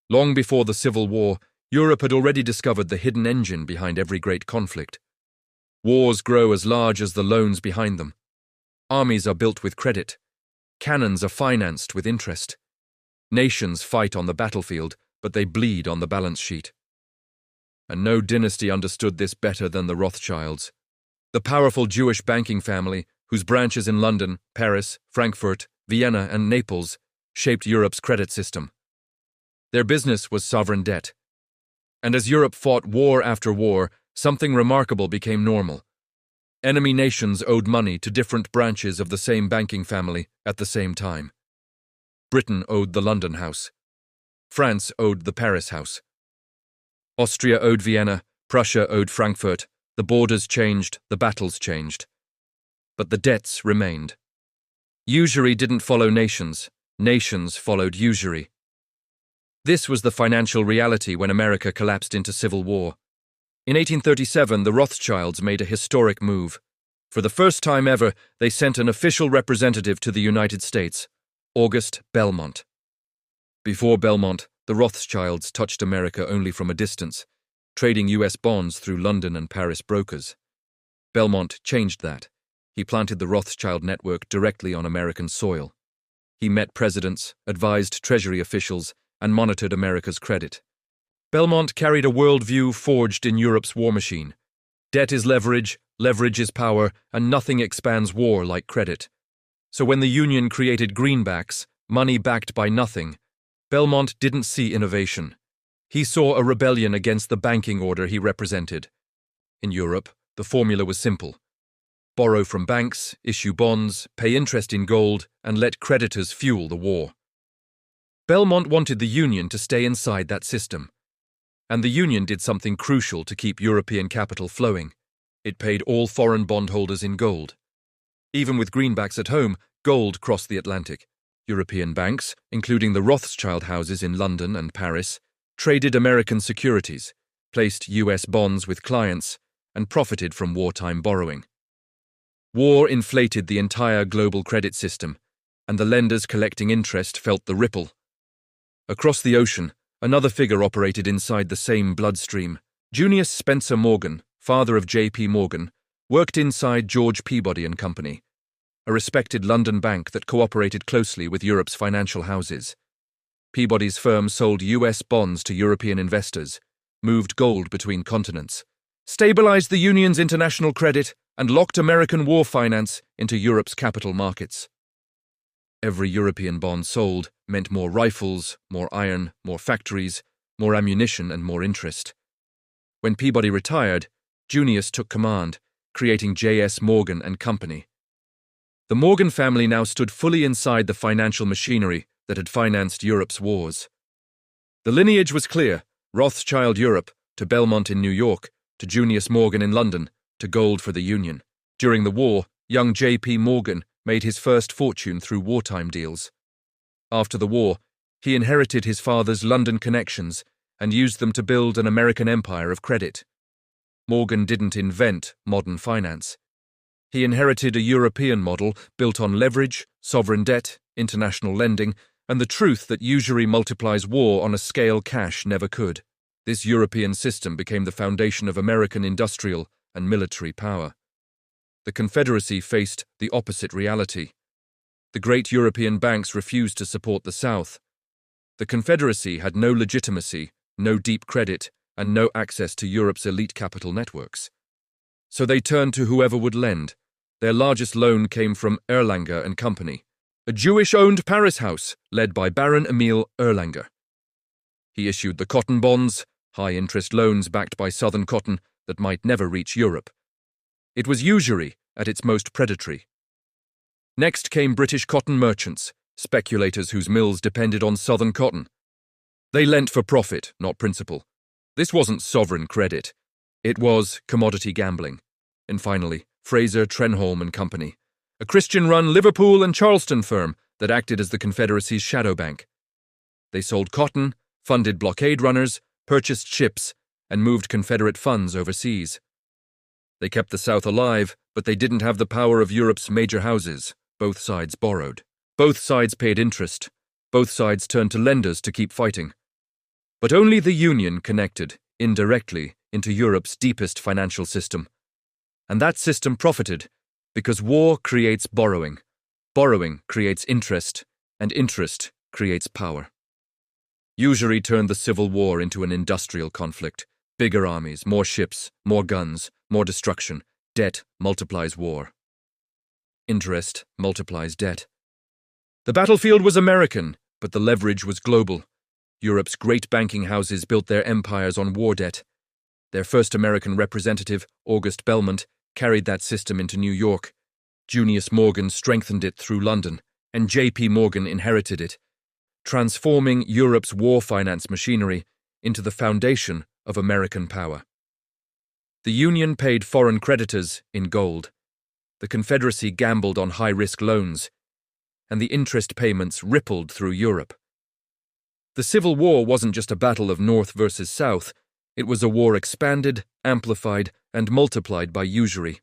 Long before the Civil War, Europe had already discovered the hidden engine behind every great conflict. Wars grow as large as the loans behind them. Armies are built with credit. Cannons are financed with interest. Nations fight on the battlefield, but they bleed on the balance sheet. And no dynasty understood this better than the Rothschilds. The powerful Jewish banking family, whose branches in London, Paris, Frankfurt, Vienna, and Naples shaped Europe's credit system. Their business was sovereign debt. And as Europe fought war after war, something remarkable became normal. Enemy nations owed money to different branches of the same banking family at the same time. Britain owed the London house. France owed the Paris house. Austria owed Vienna, Prussia owed Frankfurt. The borders changed, the battles changed. But the debts remained. Usury didn't follow nations. Nations followed usury. This was the financial reality when America collapsed into civil war. In 1837, the Rothschilds made a historic move. For the first time ever, they sent an official representative to the United States, August Belmont. Before Belmont, the Rothschilds touched America only from a distance, trading U.S. bonds through London and Paris brokers. Belmont changed that. He planted the Rothschild network directly on American soil. He met presidents, advised Treasury officials, and monitored America's credit. Belmont carried a worldview forged in Europe's war machine. Debt is leverage, leverage is power, and nothing expands war like credit. So when the Union created greenbacks, money backed by nothing, Belmont didn't see innovation. He saw a rebellion against the banking order he represented. In Europe, the formula was simple. Borrow from banks, issue bonds, pay interest in gold, and let creditors fuel the war. Belmont wanted the Union to stay inside that system. And the Union did something crucial to keep European capital flowing. It paid all foreign bondholders in gold. Even with greenbacks at home, gold crossed the Atlantic. European banks, including the Rothschild houses in London and Paris, traded American securities, placed U.S. bonds with clients, and profited from wartime borrowing. War inflated the entire global credit system, and the lenders collecting interest felt the ripple. Across the ocean, another figure operated inside the same bloodstream. Junius Spencer Morgan, father of J.P. Morgan, worked inside George Peabody and Company, a respected London bank that cooperated closely with Europe's financial houses. Peabody's firm sold U.S. bonds to European investors, moved gold between continents, stabilized the Union's international credit, and locked American war finance into Europe's capital markets. Every European bond sold meant more rifles, more iron, more factories, more ammunition, and more interest. When Peabody retired, Junius took command, creating J.S. Morgan and Company. The Morgan family now stood fully inside the financial machinery that had financed Europe's wars. The lineage was clear: Rothschild Europe, to Belmont in New York, to Junius Morgan in London, to gold for the Union. During the war, young J.P. Morgan made his first fortune through wartime deals. After the war, he inherited his father's London connections and used them to build an American empire of credit. Morgan didn't invent modern finance. He inherited a European model built on leverage, sovereign debt, international lending, and the truth that usury multiplies war on a scale cash never could. This European system became the foundation of American industrial and military power. The Confederacy faced the opposite reality. The great European banks refused to support the South. The Confederacy had no legitimacy, no deep credit, and no access to Europe's elite capital networks. So they turned to whoever would lend. Their largest loan came from Erlanger and Company, a Jewish-owned Paris house led by Baron Emil Erlanger. He issued the cotton bonds, high-interest loans backed by Southern cotton that might never reach Europe. It was usury at its most predatory. Next came British cotton merchants, speculators whose mills depended on Southern cotton. They lent for profit, not principal. This wasn't sovereign credit. It was commodity gambling. And finally, Fraser, Trenholm and Company, a Christian-run Liverpool and Charleston firm that acted as the Confederacy's shadow bank. They sold cotton, funded blockade runners, purchased ships, and moved Confederate funds overseas. They kept the South alive, but they didn't have the power of Europe's major houses. Both sides borrowed. Both sides paid interest. Both sides turned to lenders to keep fighting. But only the Union connected, indirectly, into Europe's deepest financial system. And that system profited because war creates borrowing, borrowing creates interest, and interest creates power. Usury turned the Civil War into an industrial conflict. Bigger armies, more ships, more guns, more destruction. Debt multiplies war. Interest multiplies debt. The battlefield was American, but the leverage was global. Europe's great banking houses built their empires on war debt. Their first American representative, August Belmont, carried that system into New York. Junius Morgan strengthened it through London, and J.P. Morgan inherited it, transforming Europe's war finance machinery into the foundation of American power. The Union paid foreign creditors in gold. The Confederacy gambled on high-risk loans, and the interest payments rippled through Europe. The Civil War wasn't just a battle of North versus South, it was a war expanded, amplified, and multiplied by usury.